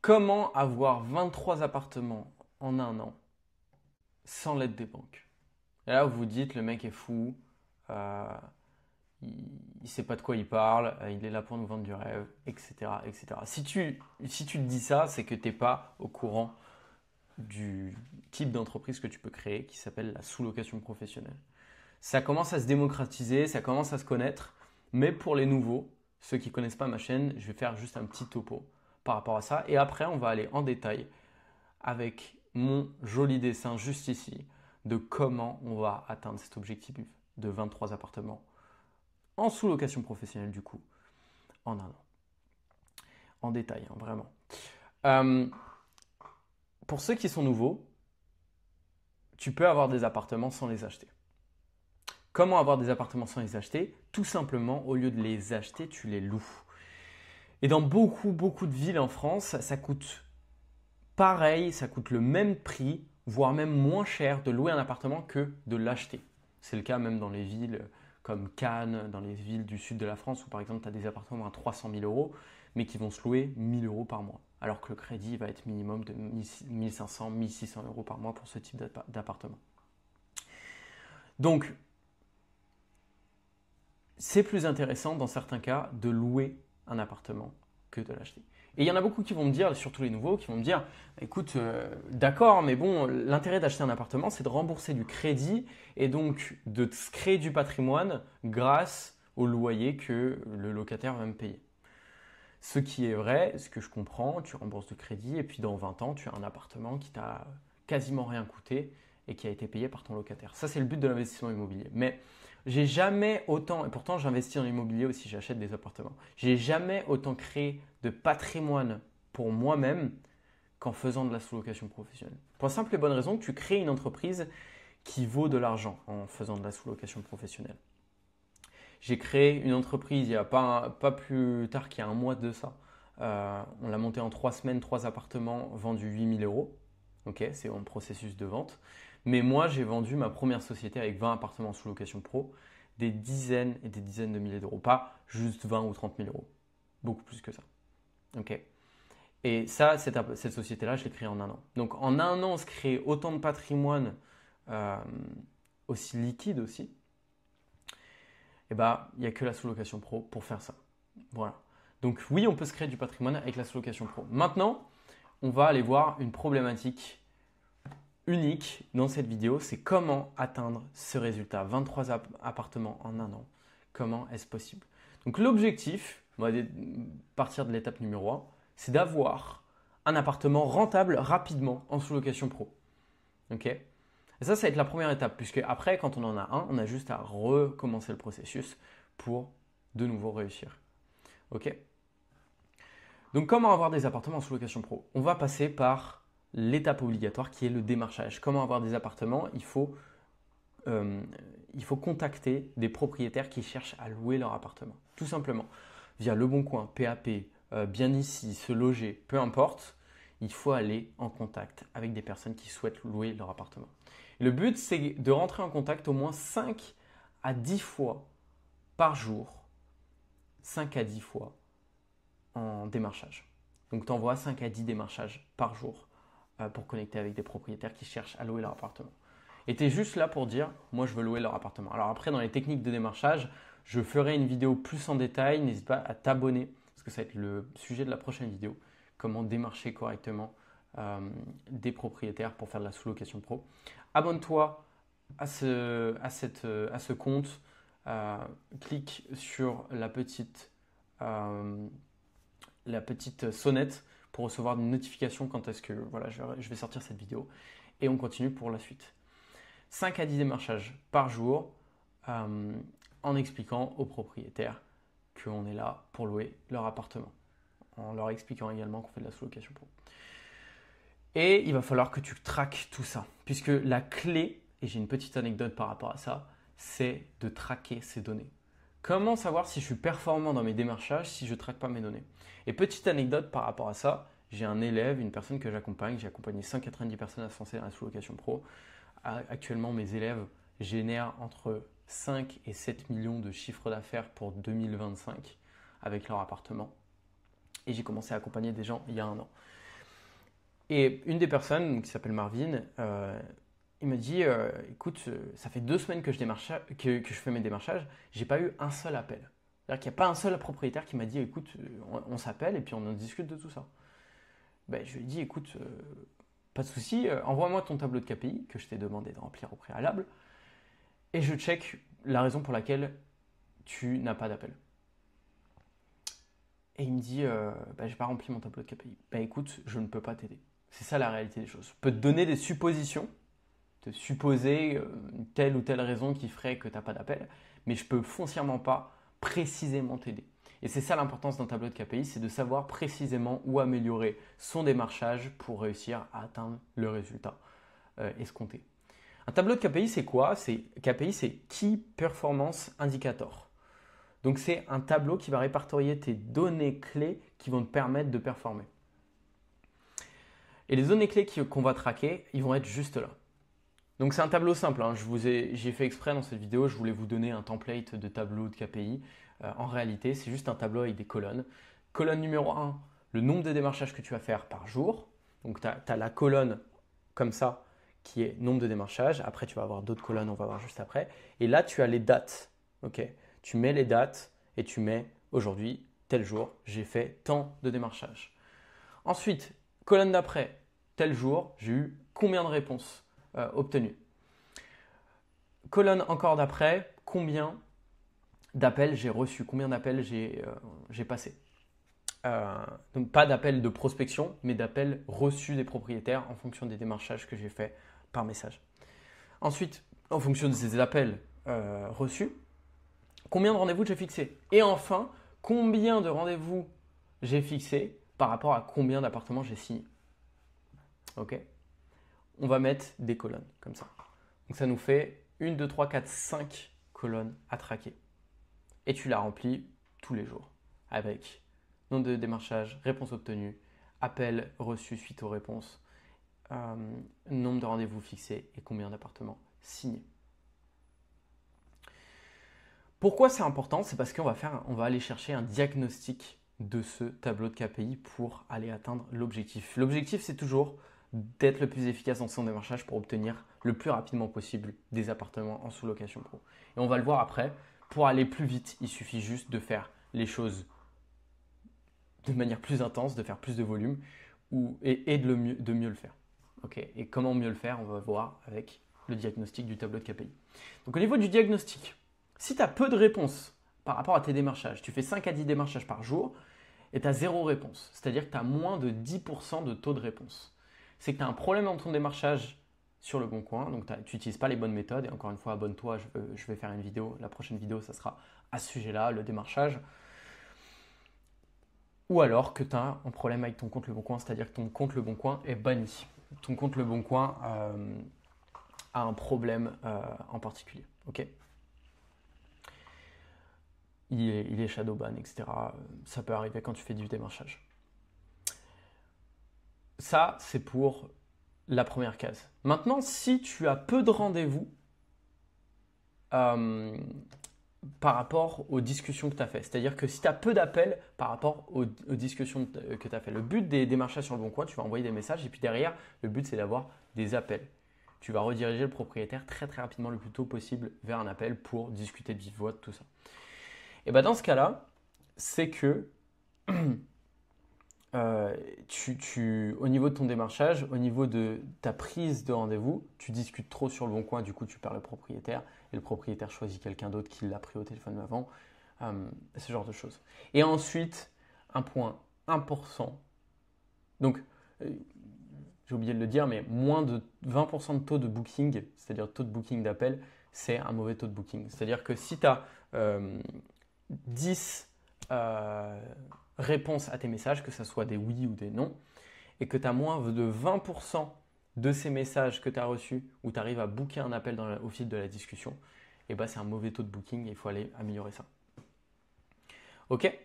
Comment avoir 23 appartements en un an sans l'aide des banques? Et là, vous vous dites, le mec est fou, euh, il ne sait pas de quoi il parle, il est là pour nous vendre du rêve, etc. etc. Si tu te dis ça, c'est que tu n'es pas au courant du type d'entreprise que tu peux créer qui s'appelle la sous-location professionnelle. Ça commence à se démocratiser, ça commence à se connaître, mais pour les nouveaux, ceux qui ne connaissent pas ma chaîne, je vais faire juste un petit topo par rapport à ça. Et après, on va aller en détail avec mon joli dessin juste ici de comment on va atteindre cet objectif de 23 appartements en sous-location professionnelle du coup, en un an. En détail, hein, vraiment. Euh, pour ceux qui sont nouveaux, tu peux avoir des appartements sans les acheter. Comment avoir des appartements sans les acheter? Tout simplement, au lieu de les acheter, tu les loues. Et dans beaucoup de villes en France, ça coûte pareil, ça coûte le même prix, voire même moins cher de louer un appartement que de l'acheter. C'est le cas même dans les villes comme Cannes, dans les villes du sud de la France, où par exemple tu as des appartements à 300 000 euros, mais qui vont se louer 1 000 euros par mois. Alors que le crédit va être minimum de 1 500, 1 600 euros par mois pour ce type d'appartement. Donc, c'est plus intéressant dans certains cas de louer un appartement que de l'acheter. Et il y en a beaucoup qui vont me dire, surtout les nouveaux, qui vont me dire, écoute, d'accord, mais bon, l'intérêt d'acheter un appartement, c'est de rembourser du crédit et donc de se créer du patrimoine grâce au loyer que le locataire va me payer. Ce qui est vrai, ce que je comprends, tu rembourses du crédit et puis dans 20 ans, tu as un appartement qui t'a quasiment rien coûté et qui a été payé par ton locataire. Ça, c'est le but de l'investissement immobilier. Mais j'ai jamais autant, et pourtant j'investis dans l'immobilier aussi, j'achète des appartements, j'ai jamais autant créé de patrimoine pour moi-même qu'en faisant de la sous-location professionnelle. Pour la simple et bonne raison que tu crées une entreprise qui vaut de l'argent en faisant de la sous-location professionnelle. J'ai créé une entreprise il n'y a pas plus tard qu'il y a un mois de ça. On l'a monté en 3 semaines, 3 appartements vendus 8 000 euros. Okay, c'est en processus de vente. Mais moi, j'ai vendu ma première société avec 20 appartements sous location pro, des dizaines et des dizaines de milliers d'euros. Pas juste 20 ou 30 000 euros. Beaucoup plus que ça. Okay. Et ça, cette société-là, je l'ai créée en un an. Donc en un an, se créer autant de patrimoine aussi liquide aussi, eh ben, il n'y a que la sous-location pro pour faire ça. Voilà. Donc oui, on peut se créer du patrimoine avec la sous-location pro. Maintenant, on va aller voir une problématique unique dans cette vidéo, c'est comment atteindre ce résultat. 23 appartements en un an. Comment est-ce possible? Donc l'objectif, on va partir de l'étape numéro 1, c'est d'avoir un appartement rentable rapidement en sous-location pro. Ok? Et ça va être la première étape, puisque après, quand on en a un, on a juste à recommencer le processus pour de nouveau réussir. Ok? Donc, comment avoir des appartements en sous-location pro? On va passer par l'étape obligatoire qui est le démarchage. Comment avoir des appartements? Il faut contacter des propriétaires qui cherchent à louer leur appartement. Tout simplement. Via Le Bon Coin, PAP, Bien Ici, Se Loger, peu importe, il faut aller en contact avec des personnes qui souhaitent louer leur appartement. Et le but, c'est de rentrer en contact au moins 5 à 10 fois par jour. 5 à 10 fois en démarchage. Donc, tu envoies 5 à 10 démarchages par jour pour connecter avec des propriétaires qui cherchent à louer leur appartement. Et tu es juste là pour dire, moi, je veux louer leur appartement. Alors après, dans les techniques de démarchage, je ferai une vidéo plus en détail. N'hésite pas à t'abonner parce que ça va être le sujet de la prochaine vidéo. Comment démarcher correctement des propriétaires pour faire de la sous-location pro. Abonne-toi à ce compte. Clique sur la petite sonnette pour recevoir une notification quand est-ce que voilà, je vais sortir cette vidéo. Et on continue pour la suite. 5 à 10 démarchages par jour en expliquant aux propriétaires qu'on est là pour louer leur appartement. En leur expliquant également qu'on fait de la sous-location pro. Et il va falloir que tu traques tout ça. Puisque la clé, et j'ai une petite anecdote par rapport à ça, c'est de traquer ces données. Comment savoir si je suis performant dans mes démarchages si je ne traque pas mes données? Et petite anecdote par rapport à ça, j'ai un élève, une personne que j'accompagne, j'ai accompagné 190 personnes à se lancer dans la sous-location pro. Actuellement, mes élèves génèrent entre 5 et 7 millions de chiffre d'affaires pour 2025 avec leur appartement. Et j'ai commencé à accompagner des gens il y a un an. Et une des personnes qui s'appelle Marvin, il me dit écoute, ça fait 2 semaines que je fais mes démarchages, j'ai pas eu un seul appel. C'est-à-dire qu'il n'y a pas un seul propriétaire qui m'a dit écoute, on s'appelle et puis on en discute de tout ça. Ben, je lui ai dit écoute, pas de souci, envoie-moi ton tableau de KPI que je t'ai demandé de remplir au préalable et je check la raison pour laquelle tu n'as pas d'appel. Et il me dit je n'ai pas rempli mon tableau de KPI. Ben écoute, je ne peux pas t'aider. C'est ça la réalité des choses. Je peux te donner des suppositions, te supposer telle ou telle raison qui ferait que tu n'as pas d'appel, mais je ne peux foncièrement pas précisément t'aider. Et c'est ça l'importance d'un tableau de KPI, c'est de savoir précisément où améliorer son démarchage pour réussir à atteindre le résultat escompté. Un tableau de KPI, c'est quoi? KPI, c'est Key Performance Indicator. Donc c'est un tableau qui va répertorier tes données clés qui vont te permettre de performer. Et les données clés qu'on va traquer, ils vont être juste là. Donc c'est un tableau simple, hein. J'ai fait exprès dans cette vidéo, je voulais vous donner un template de tableau de KPI. En réalité, c'est juste un tableau avec des colonnes. Colonne numéro 1, le nombre de démarchages que tu vas faire par jour. Donc tu as la colonne comme ça qui est nombre de démarchages. Après, tu vas avoir d'autres colonnes, on va voir juste après. Et là, tu as les dates. Okay, tu mets les dates et tu mets aujourd'hui, tel jour, j'ai fait tant de démarchages. Ensuite, colonne d'après, tel jour, j'ai eu combien de réponses obtenues. Colonne encore d'après, combien d'appels j'ai reçus, combien d'appels j'ai passé. Donc pas d'appels de prospection, mais d'appels reçus des propriétaires en fonction des démarchages que j'ai fait par message. Ensuite, en fonction de ces appels reçus, combien de rendez-vous j'ai fixé. Et enfin, combien de rendez-vous j'ai fixé par rapport à combien d'appartements j'ai signé. Ok. On va mettre des colonnes comme ça. Donc ça nous fait 1, 2, 3, 4, 5 colonnes à traquer. Et tu la remplis tous les jours avec nombre de démarchages, réponses obtenues, appels reçus suite aux réponses, nombre de rendez-vous fixés et combien d'appartements signés. Pourquoi c'est important? C'est parce qu'on va aller chercher un diagnostic de ce tableau de KPI pour aller atteindre l'objectif. L'objectif, c'est toujours d'être le plus efficace dans son démarchage pour obtenir le plus rapidement possible des appartements en sous-location pro. Et on va le voir après, pour aller plus vite, il suffit juste de faire les choses de manière plus intense, de faire plus de volume et de mieux le faire. Okay. Et comment mieux le faire, on va voir avec le diagnostic du tableau de KPI. Donc au niveau du diagnostic, si tu as peu de réponses par rapport à tes démarchages, tu fais 5 à 10 démarchages par jour et tu as 0 réponse, c'est-à-dire que tu as moins de 10% de taux de réponse. C'est que tu as un problème dans ton démarchage sur le bon coin, donc tu n'utilises pas les bonnes méthodes. Et encore une fois, abonne-toi, je vais faire une vidéo. La prochaine vidéo, ça sera à ce sujet-là, le démarchage. Ou alors que tu as un problème avec ton compte Le Bon Coin, c'est-à-dire que ton compte Le Bon Coin est banni. Ton compte Le Bon Coin a un problème en particulier. Okay, il est shadow ban, etc. Ça peut arriver quand tu fais du démarchage. Ça, c'est pour la première case. Maintenant, si tu as peu de rendez-vous par rapport aux discussions que tu as fait, c'est-à-dire que si tu as peu d'appels par rapport aux discussions que tu as fait, le but des démarchages sur Le Bon Coin, tu vas envoyer des messages et puis derrière, le but c'est d'avoir des appels. Tu vas rediriger le propriétaire très très rapidement, le plus tôt possible, vers un appel pour discuter de vive voix de tout ça. Et bien dans ce cas-là, c'est que au niveau de ton démarchage, au niveau de ta prise de rendez-vous, tu discutes trop sur Le Bon Coin, du coup tu perds le propriétaire et le propriétaire choisit quelqu'un d'autre qui l'a pris au téléphone avant, ce genre de choses. Et ensuite, un point important, donc j'ai oublié de le dire, mais moins de 20% de taux de booking, c'est-à-dire taux de booking d'appel, c'est un mauvais taux de booking. C'est-à-dire que si tu as 10 réponses à tes messages, que ce soit des oui ou des non, et que tu as moins de 20% de ces messages que tu as reçus où tu arrives à booker un appel au fil de la discussion, et ben c'est un mauvais taux de booking et il faut aller améliorer ça. Ok.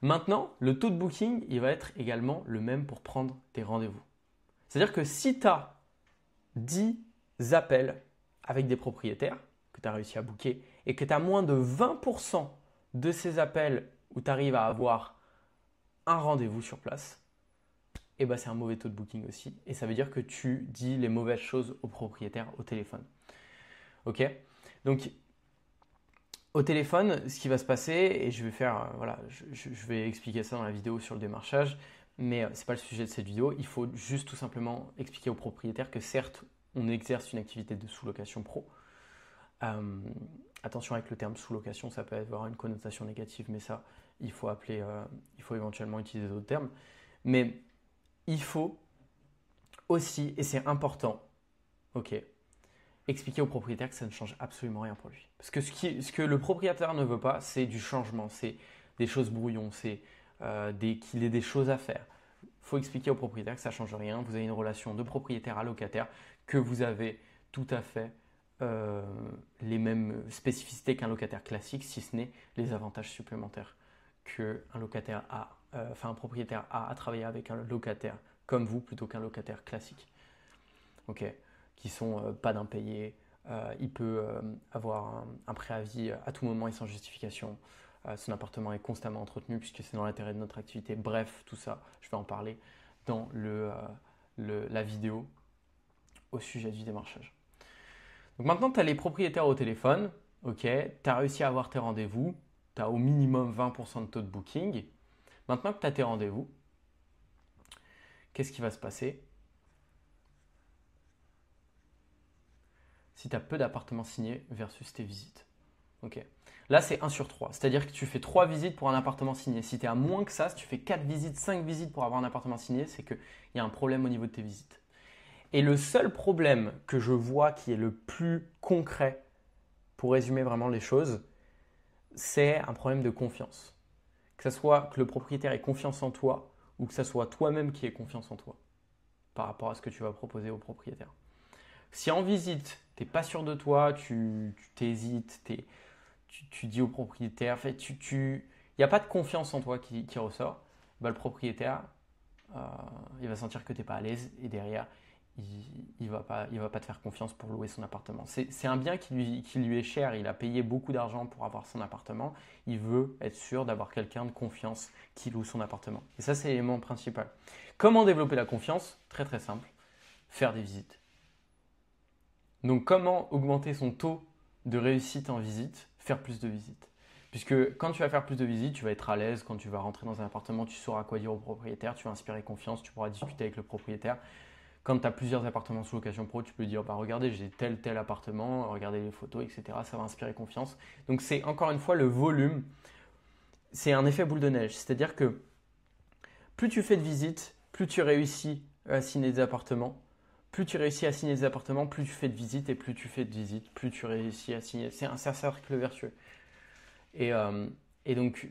Maintenant, le taux de booking, il va être également le même pour prendre tes rendez-vous. C'est-à-dire que si tu as 10 appels avec des propriétaires que tu as réussi à booker et que tu as moins de 20% de ces appels où tu arrives à avoir un rendez-vous sur place, et ben, c'est un mauvais taux de booking aussi. Et ça veut dire que tu dis les mauvaises choses aux propriétaires au téléphone. Ok? Donc, au téléphone, ce qui va se passer, et je vais faire, voilà, je vais expliquer ça dans la vidéo sur le démarchage, mais ce n'est pas le sujet de cette vidéo. Il faut juste tout simplement expliquer aux propriétaires que certes, on exerce une activité de sous-location pro. Attention avec le terme sous-location, ça peut avoir une connotation négative, mais ça, il faut éventuellement utiliser d'autres termes. Mais il faut aussi, et c'est important, ok, expliquer au propriétaire que ça ne change absolument rien pour lui. Parce que ce que le propriétaire ne veut pas, c'est du changement, c'est des choses brouillons, c'est qu'il ait des choses à faire. Il faut expliquer au propriétaire que ça ne change rien. Vous avez une relation de propriétaire à locataire, que vous avez tout à fait les mêmes spécificités qu'un locataire classique, si ce n'est les avantages supplémentaires qu'un locataire a, un propriétaire a à travailler avec un locataire comme vous plutôt qu'un locataire classique. Ok, qui sont pas d'impayés. Il peut avoir un préavis à tout moment et sans justification. Son appartement est constamment entretenu puisque c'est dans l'intérêt de notre activité. Bref, tout ça, je vais en parler dans la vidéo au sujet du démarchage. Donc maintenant, tu as les propriétaires au téléphone. Ok, tu as réussi à avoir tes rendez-vous. Tu as au minimum 20% de taux de booking. Maintenant que tu as tes rendez-vous, qu'est-ce qui va se passer si tu as peu d'appartements signés versus tes visites? Ok. Là, c'est 1 sur 3. C'est-à-dire que tu fais 3 visites pour un appartement signé. Si tu es à moins que ça, si tu fais 4 visites, 5 visites pour avoir un appartement signé, c'est qu'il y a un problème au niveau de tes visites. Et le seul problème que je vois qui est le plus concret, pour résumer vraiment les choses, c'est un problème de confiance. Que ce soit que le propriétaire ait confiance en toi ou que ce soit toi-même qui ait confiance en toi par rapport à ce que tu vas proposer au propriétaire. Si en visite, tu n'es pas sûr de toi, tu t'hésites, tu dis au propriétaire, il n'y a pas de confiance en toi qui ressort, bah, le propriétaire, il va sentir que tu n'es pas à l'aise et derrière, il va pas te faire confiance pour louer son appartement. C'est un bien qui lui est cher, il a payé beaucoup d'argent pour avoir son appartement, il veut être sûr d'avoir quelqu'un de confiance qui loue son appartement. Et ça, c'est l'élément principal. Comment développer la confiance? Très très simple, faire des visites. Donc comment augmenter son taux de réussite en visite? Faire plus de visites. Puisque quand tu vas faire plus de visites, tu vas être à l'aise. Quand tu vas rentrer dans un appartement, tu sauras quoi dire au propriétaire, tu vas inspirer confiance, tu pourras discuter avec le propriétaire. Quand tu as plusieurs appartements sous location pro, tu peux dire bah, regardez, j'ai tel appartement, regardez les photos, etc. Ça va inspirer confiance. Donc c'est encore une fois le volume. C'est un effet boule de neige. C'est-à-dire que plus tu fais de visites, plus tu réussis à signer des appartements. Plus tu réussis à signer des appartements, plus tu fais de visites et plus tu fais de visites, plus tu réussis à signer. C'est un cercle vertueux. Et donc,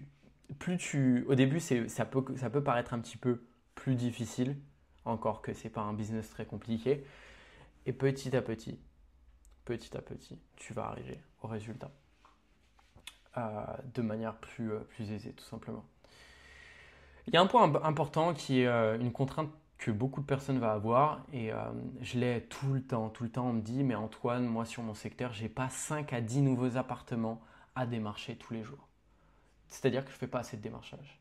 au début, ça peut paraître un petit peu plus difficile, encore que ce n'est pas un business très compliqué. Et petit à petit, tu vas arriver au résultat de manière plus aisée, tout simplement. Il y a un point important qui est une contrainte que beaucoup de personnes vont avoir et je l'ai tout le temps. Tout le temps, on me dit mais Antoine, moi sur mon secteur, j'ai pas 5 à 10 nouveaux appartements à démarcher tous les jours. C'est-à-dire que je ne fais pas assez de démarchage.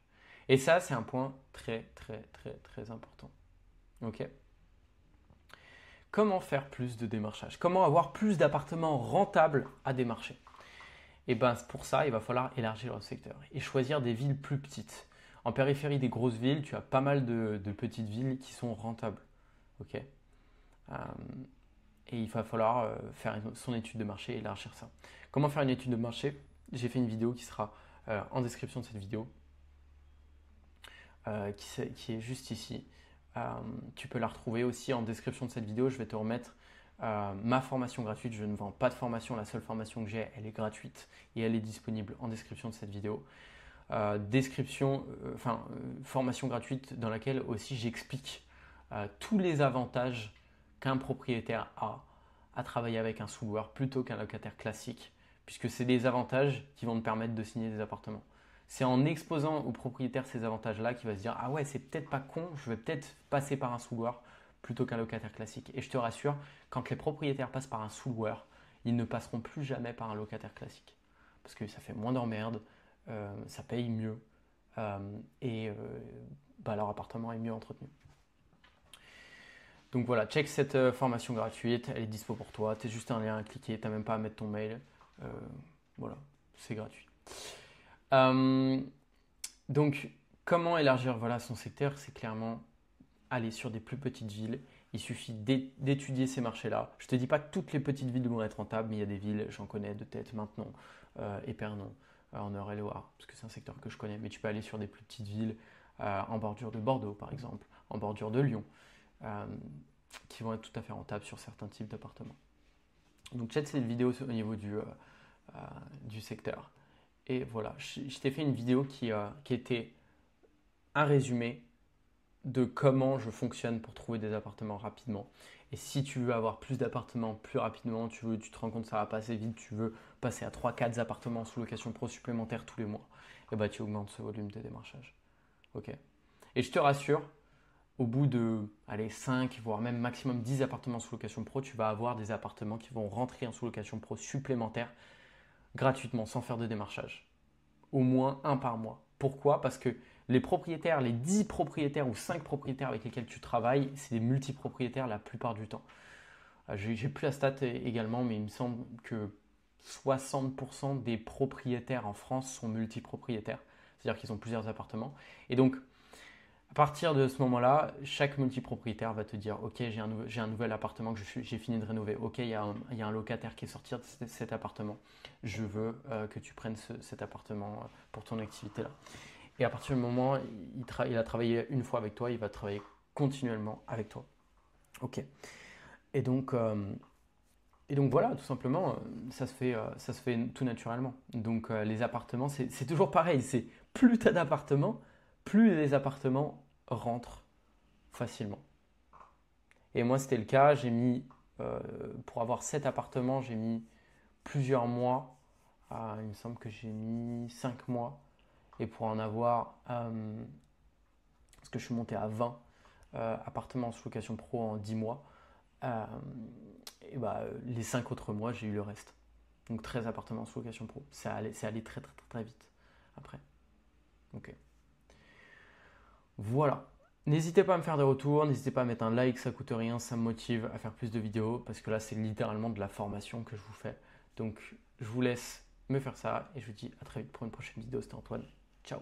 Et ça, c'est un point très, très, très, très important. Ok. Comment faire plus de démarchage? Comment avoir plus d'appartements rentables à démarcher? Et bien pour ça, il va falloir élargir le secteur et choisir des villes plus petites. En périphérie des grosses villes, tu as pas mal de petites villes qui sont rentables. Ok. Et il va falloir faire son étude de marché et élargir ça. Comment faire une étude de marché? J'ai fait une vidéo qui sera en description de cette vidéo, qui est juste ici. Tu peux la retrouver aussi en description de cette vidéo. Je vais te remettre ma formation gratuite. Je ne vends pas de formation. La seule formation que j'ai, elle est gratuite et elle est disponible en description de cette vidéo. Formation gratuite dans laquelle aussi j'explique tous les avantages qu'un propriétaire a à travailler avec un sous-loueur plutôt qu'un locataire classique, puisque c'est des avantages qui vont te permettre de signer des appartements. C'est en exposant au propriétaire ces avantages-là qu'il va se dire ah ouais, c'est peut-être pas con, je vais peut-être passer par un sous-loueur plutôt qu'un locataire classique. Et je te rassure, quand les propriétaires passent par un sous-loueur, ils ne passeront plus jamais par un locataire classique, parce que ça fait moins d'emmerdes, ça paye mieux et leur appartement est mieux entretenu. Donc voilà, check cette formation gratuite, elle est dispo pour toi. Tu as juste un lien à cliquer, tu n'as même pas à mettre ton mail. Voilà, c'est gratuit. Donc, comment élargir voilà, son secteur? C'est clairement aller sur des plus petites villes. Il suffit d'étudier ces marchés-là. Je ne te dis pas que toutes les petites villes vont être rentables, mais il y a des villes, j'en connais de tête maintenant, Épernon, en Eure-et-Loire, parce que c'est un secteur que je connais. Mais tu peux aller sur des plus petites villes, en bordure de Bordeaux par exemple, en bordure de Lyon, qui vont être tout à fait rentables sur certains types d'appartements. Donc check cette vidéo au niveau du secteur. Et voilà, je t'ai fait une vidéo qui était un résumé de comment je fonctionne pour trouver des appartements rapidement. Et si tu veux avoir plus d'appartements plus rapidement, tu te rends compte que ça va passer vite, tu veux passer à 3-4 appartements sous location pro supplémentaires tous les mois, et bah tu augmentes ce volume de démarchage. Ok. Et je te rassure, au bout de 5, voire même maximum 10 appartements sous location pro, tu vas avoir des appartements qui vont rentrer en sous location pro supplémentaire gratuitement, sans faire de démarchage. Au moins un par mois. Pourquoi? Parce que les propriétaires, les 10 propriétaires ou 5 propriétaires avec lesquels tu travailles, c'est des multipropriétaires la plupart du temps. J'ai plus la stat également, mais il me semble que 60% des propriétaires en France sont multipropriétaires. C'est-à-dire qu'ils ont plusieurs appartements. Et donc, à partir de ce moment-là, chaque multipropriétaire va te dire « Ok, j'ai un nouvel appartement que j'ai fini de rénover. Ok, il y a un locataire qui est sorti de cet appartement. Je veux que tu prennes cet appartement pour ton activité-là. » Et à partir du moment où il a travaillé une fois avec toi, il va travailler continuellement avec toi. Ok. Et donc voilà, tout simplement, ça se fait tout naturellement. Donc les appartements, c'est toujours pareil. C'est plus tu as d'appartements, plus les appartements rentrent facilement. Et moi, c'était le cas. Pour avoir 7 appartements, j'ai mis plusieurs mois. Il me semble que j'ai mis 5 mois. Et pour en avoir, parce que je suis monté à 20 appartements en sous-location pro en 10 mois, et bah, les 5 autres mois, j'ai eu le reste. Donc 13 appartements en sous-location pro. C'est allé très, très, très, très vite après. Ok. Voilà. N'hésitez pas à me faire des retours, n'hésitez pas à mettre un like, ça coûte rien, ça me motive à faire plus de vidéos parce que là c'est littéralement de la formation que je vous fais. Donc je vous laisse me faire ça et je vous dis à très vite pour une prochaine vidéo. C'était Antoine. Ciao.